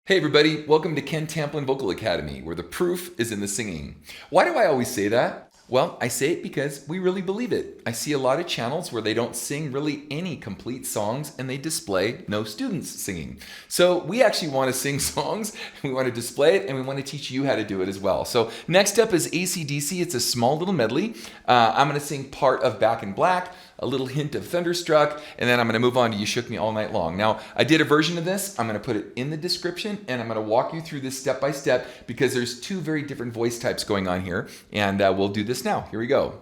Hey everybody, welcome to Ken Tamplin Vocal Academy, where the proof is in the singing. Why do I always say that? Well, I say it because we really believe it. I see a lot of channels where they don't sing really any complete songs and they display no students singing. So we actually want to sing songs, we want to display it, and we want to teach you how to do it as well. So next up is AC/DC. It's a small little medley. I'm going to sing part of Back in Black, a little hint of Thunderstruck, and then I'm going to move on to You Shook Me All Night Long. Now, I did a version of this. I'm going to put it in the description, and I'm going to walk you through this step by step because there's two very different voice types going on here, and we'll do this now. Here we go.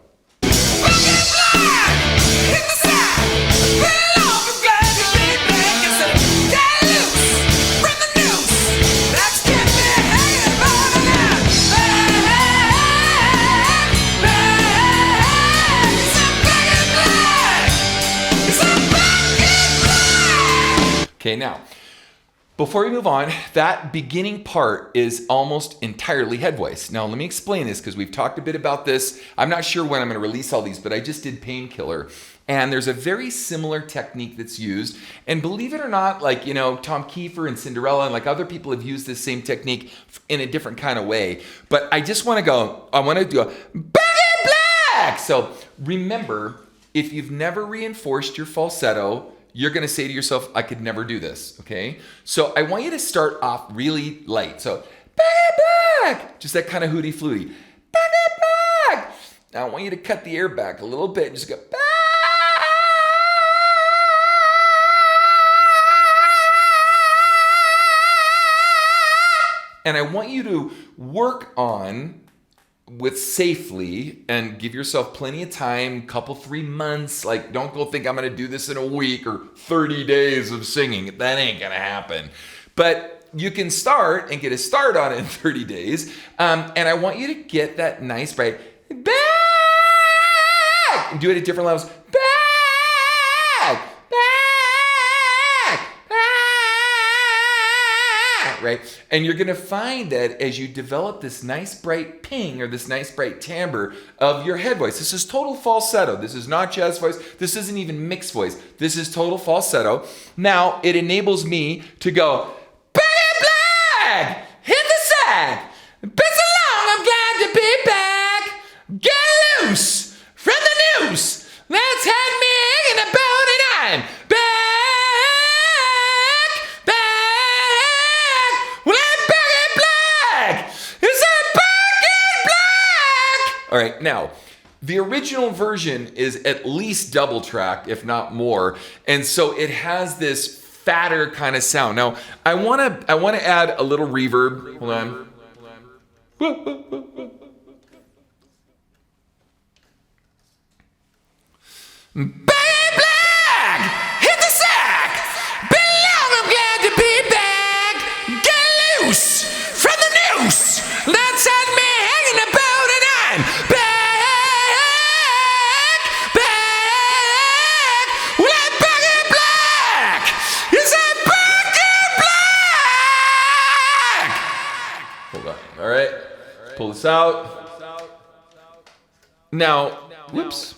Okay, now, before we move on, that beginning part is almost entirely head voice. Now, let me explain this because we've talked a bit about this. I'm not sure when I'm going to release all these, but I just did Painkiller. And there's a very similar technique that's used. And believe it or not, like, you know, Tom Kiefer and Cinderella and like other people have used this same technique in a different kind of way. But I just want to go, I want to do a Back in Black. So remember, if you've never reinforced your falsetto, you're going to say to yourself, I could never do this, okay? So I want you to start off really light. So, back in black, just that kind of hooty fluty. Back in black. Now I want you to cut the air back a little bit. Just go, back. And I want you to work on with safely and give yourself plenty of time, couple 3 months. Like, don't go think I'm going to do this in a week or 30 days of singing. That ain't going to happen. But you can start and get a start on it in 30 days. And I want you to get that nice bright back and do it at different levels. Back, right? And you're going to find that as you develop this nice bright ping or this nice bright timbre of your head voice. This is total falsetto. This is not jazz voice. This isn't even mixed voice. This is total falsetto. Now it enables me to go back in black, hit the sack, been so long I'm glad to be back, get loose from the noose, let's have me hanging about and I'm back. All right, now, the original version is at least double tracked, if not more, and so it has this fatter kind of sound. Now, I want to add a little reverb. Hold on. Back in black, hit the sack. Been long, I'm glad to be back. Get loose from the noose. Let's have me hanging about and I'm back. Well, I'm back in black. Is I'm back in black. Hold on. All right. Pull this out. Now, whoops.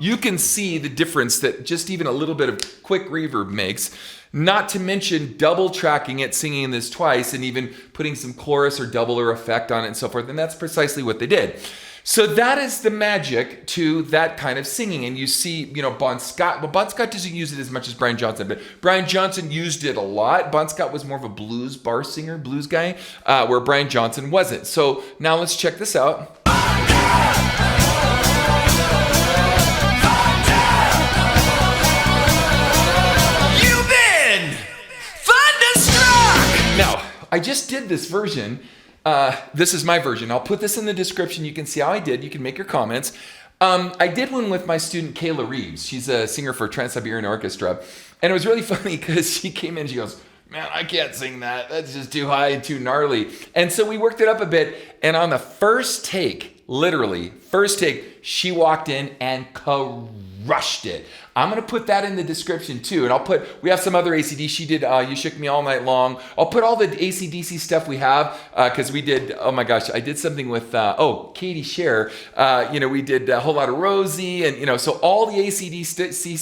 You can see the difference that just even a little bit of quick reverb makes, not to mention double tracking it, singing this twice, and even putting some chorus or doubler effect on it and so forth. And that's precisely what they did. So that is the magic to that kind of singing. And you see, you know, Bon Scott, well, Bon Scott doesn't use it as much as Brian Johnson, but Brian Johnson used it a lot. Bon Scott was more of a blues bar singer, blues guy, where Brian Johnson wasn't. So now let's check this out. Now, I just did this version. This is my version. I'll put this in the description. You can see how I did. You can make your comments. I did one with my student, Kayla Reeves. She's a singer for Trans-Siberian Orchestra. And it was really funny because she came in and she goes, man, I can't sing that. That's just too high and too gnarly. And so we worked it up a bit. And on the first take, literally, first take, she walked in and crushed it. I'm going to put that in the description too. And we have some other ACD. She did You Shook Me All Night Long. I'll put all the ACDC stuff we have because we did, oh my gosh, I did something with, Katie Scher. We did a whole lot of Rosie and, so all the ACDC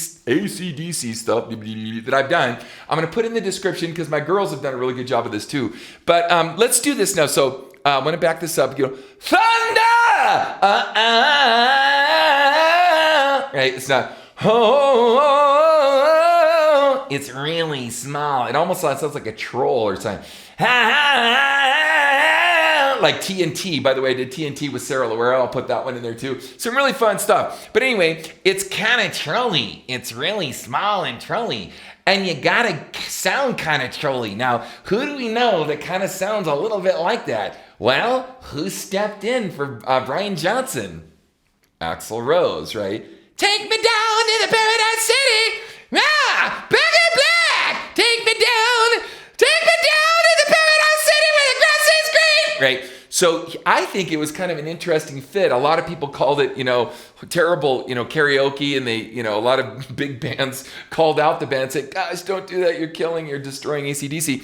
stuff that I've done, I'm going to put in the description because my girls have done a really good job of this too. But let's do this now. So I'm going to back this up. Thunder! Right? It's not, oh, it's really small. It almost sounds like a troll or something. Like TNT. By the way, I did TNT with Sarah Loera. I'll put that one in there too. Some really fun stuff. But anyway, it's kind of trolly. It's really small and trolly. And you gotta sound kind of trolly. Now, who do we know that kind of sounds a little bit like that? Well, who stepped in for Brian Johnson? Axl Rose, right? Take me down to the Paradise City. Back in black. Take me down to the Paradise City where the grass is green. Right. So I think it was kind of an interesting fit. A lot of people called it, terrible, karaoke, and they, a lot of big bands called out the band and said, "Gosh, don't do that. You're destroying AC/DC."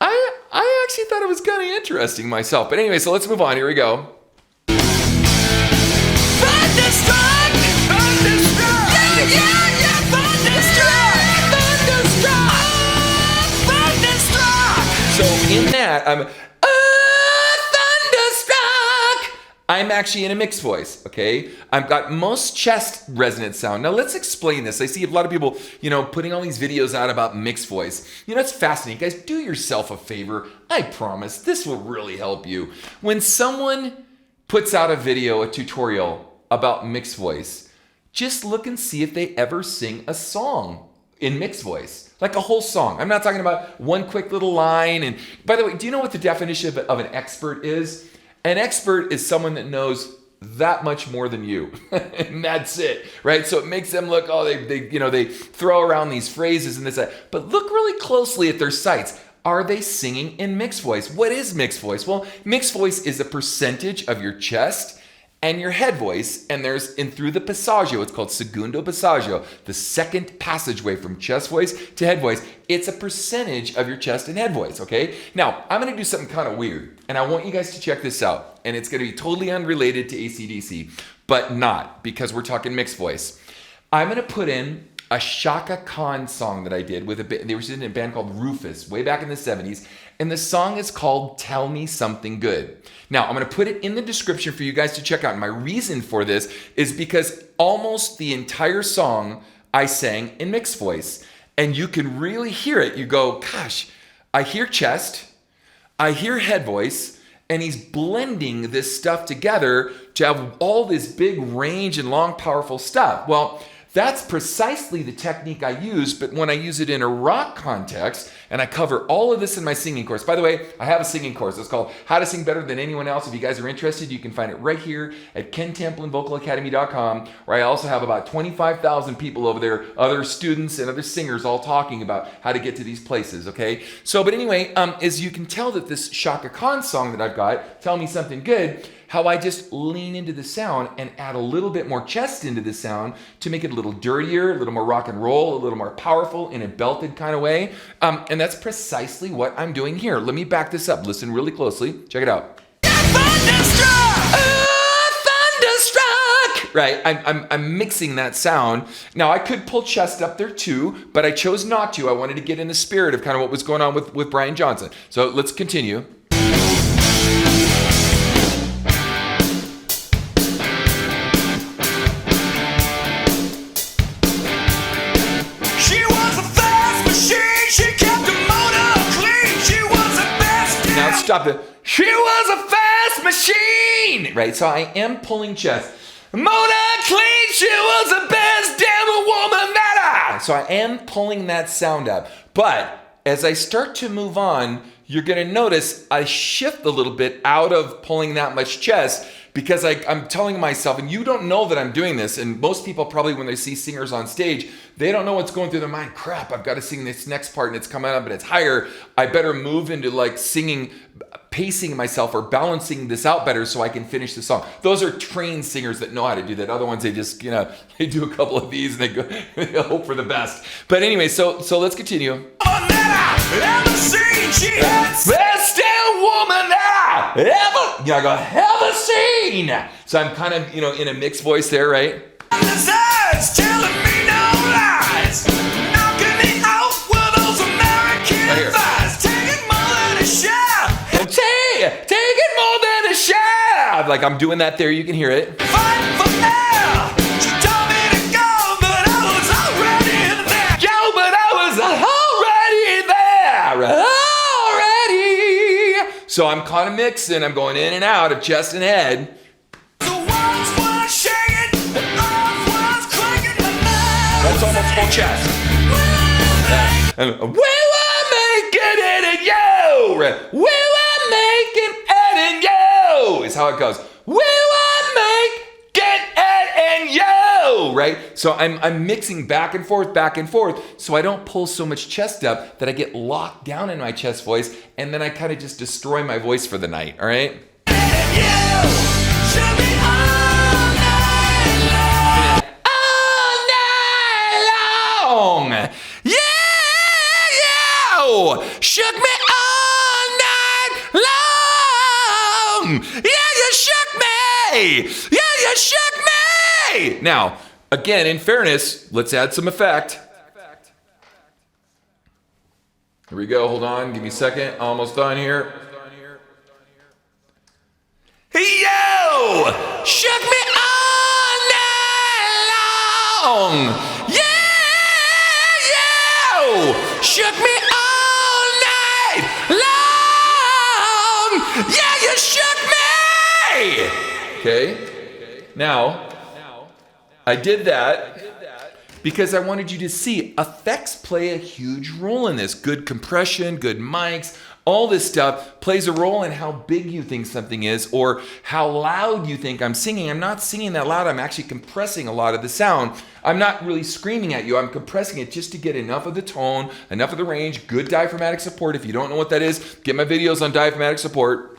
I actually thought it was kind of interesting myself. But anyway, so let's move on. Here we go. Thunderstruck! So in that, Thunderstruck! I'm actually in a mixed voice, okay? I've got most chest resonant sound. Now let's explain this. I see a lot of people, putting all these videos out about mixed voice. It's fascinating. Guys, do yourself a favor. I promise this will really help you. When someone puts out a video, a tutorial about mixed voice, just look and see if they ever sing a song in mixed voice, like a whole song. I'm not talking about one quick little line. And by the way, do you know what the definition of an expert is? An expert is someone that knows that much more than you. And that's it, right? So it makes them look, they throw around these phrases and this, that. But look really closely at their sites. Are they singing in mixed voice? What is mixed voice? Well, mixed voice is a percentage of your chest and your head voice, and through the passaggio, it's called segundo passaggio, the second passageway from chest voice to head voice. It's a percentage of your chest and head voice, okay? Now, I'm gonna do something kind of weird, and I want you guys to check this out, and it's gonna be totally unrelated to AC/DC, but not, because we're talking mixed voice. I'm gonna put in a Shaka Khan song that I did with they were in a band called Rufus way back in the 70s, and the song is called Tell Me Something Good. Now, I'm going to put it in the description for you guys to check out. And my reason for this is because almost the entire song I sang in mixed voice, and you can really hear it. You go, gosh, I hear chest, I hear head voice, and he's blending this stuff together to have all this big range and long, powerful stuff. Well, that's precisely the technique I use, but when I use it in a rock context, and I cover all of this in my singing course. By the way, I have a singing course. It's called How to Sing Better Than Anyone Else. If you guys are interested, you can find it right here at KenTamplinVocalAcademy.com, where I also have about 25,000 people over there, other students and other singers all talking about how to get to these places, okay? So, but anyway, as you can tell that this Shaka Khan song that I've got, Tell Me Something Good, how I just lean into the sound and add a little bit more chest into the sound to make it a little dirtier, a little more rock and roll, a little more powerful in a belted kind of way. And that's precisely what I'm doing here. Let me back this up. Listen really closely. Check it out. Thunderstruck! Thunderstruck! Right, I'm mixing that sound. Now, I could pull chest up there too, but I chose not to. I wanted to get in the spirit of kind of what was going on with Brian Johnson. So let's continue. Stop it. She was a fast machine. Right, so I am pulling chest. Mona Clean, she was the best damn woman that I. So I am pulling that sound up. But as I start to move on, you're going to notice I shift a little bit out of pulling that much chest because I'm telling myself, and you don't know that I'm doing this, and most people probably when they see singers on stage, they don't know what's going through their mind. Crap, I've got to sing this next part and it's coming up and it's higher. I better move into like singing pacing myself or balancing this out better so I can finish the song. Those are trained singers that know how to do that. Other ones, they just, they do a couple of these and they go, they hope for the best. But anyway, so let's continue. Best woman that I ever seen. So I'm kind of, in a mixed voice there, right? Telling me no lies. Knocking me out with those American thighs. Taking more than a shot. Taking more than a shot. Like I'm doing that there, you can hear it. Fight for air. She told me to go, but I was already there. But I was already there. Already. So I'm kind of mixing. I'm going in and out of chest and head. That's almost full chest. We were making it in you. We were making it in you. Is how it goes. We were making it in you. Right? So I'm mixing back and forth, so I don't pull so much chest up that I get locked down in my chest voice, and then I kind of just destroy my voice for the night. All right? Shook me all night long. Yeah, you shook me. Yeah, you shook me. Now, again, in fairness, let's add some effect. Here we go. Hold on. Give me a second. Almost done here. Hey, yo! Shook me all night long. Yeah, yo! Shook me all night long. Yeah, you shook me. Okay. Now, I did that because I wanted you to see effects play a huge role in this. Good compression, good mics, all this stuff plays a role in how big you think something is or how loud you think I'm singing. I'm not singing that loud. I'm actually compressing a lot of the sound. I'm not really screaming at you. I'm compressing it just to get enough of the tone, enough of the range, good diaphragmatic support. If you don't know what that is, get my videos on diaphragmatic support.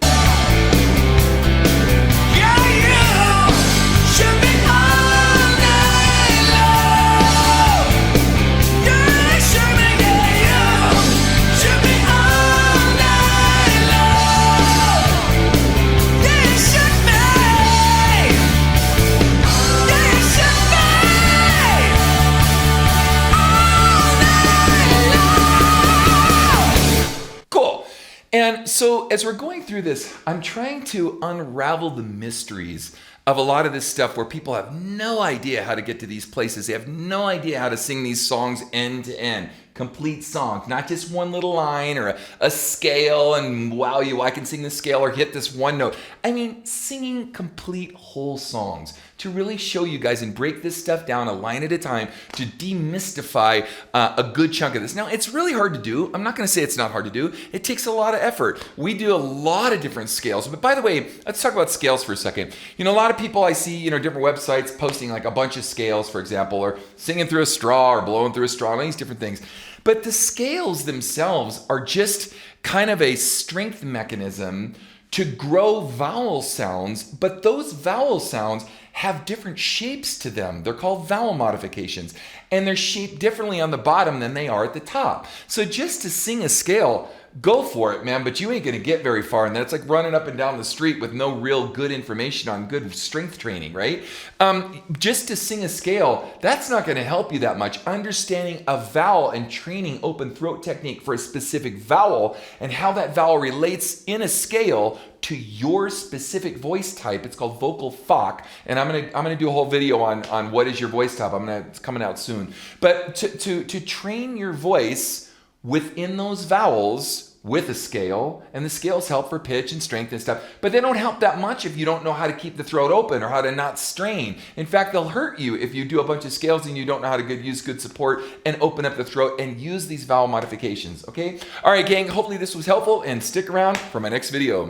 And so as we're going through this, I'm trying to unravel the mysteries of a lot of this stuff where people have no idea how to get to these places. They have no idea how to sing these songs end to end. Complete songs, not just one little line or a scale and wow, I can sing this scale or hit this one note. I mean, singing complete whole songs to really show you guys and break this stuff down a line at a time to demystify a good chunk of this. Now, it's really hard to do. I'm not going to say it's not hard to do. It takes a lot of effort. We do a lot of different scales. But by the way, let's talk about scales for a second. A lot of people I see, different websites posting like a bunch of scales, for example, or singing through a straw or blowing through a straw, all these different things. But the scales themselves are just kind of a strength mechanism to grow vowel sounds, but those vowel sounds have different shapes to them. They're called vowel modifications, and they're shaped differently on the bottom than they are at the top. So just to sing a scale, go for it, man, but you ain't gonna get very far. And then it's like running up and down the street with no real good information on good strength training, right? Just to sing a scale, that's not gonna help you that much. Understanding a vowel and training open throat technique for a specific vowel and how that vowel relates in a scale to your specific voice type. It's called vocal FOC, and I'm gonna do a whole video on what is your voice type. It's coming out soon. But to train your voice within those vowels with a scale, and the scales help for pitch and strength and stuff, but they don't help that much if you don't know how to keep the throat open or how to not strain. In fact, they'll hurt you if you do a bunch of scales and you don't know how to use good support and open up the throat and use these vowel modifications, okay? All right, gang, hopefully this was helpful, and stick around for my next video.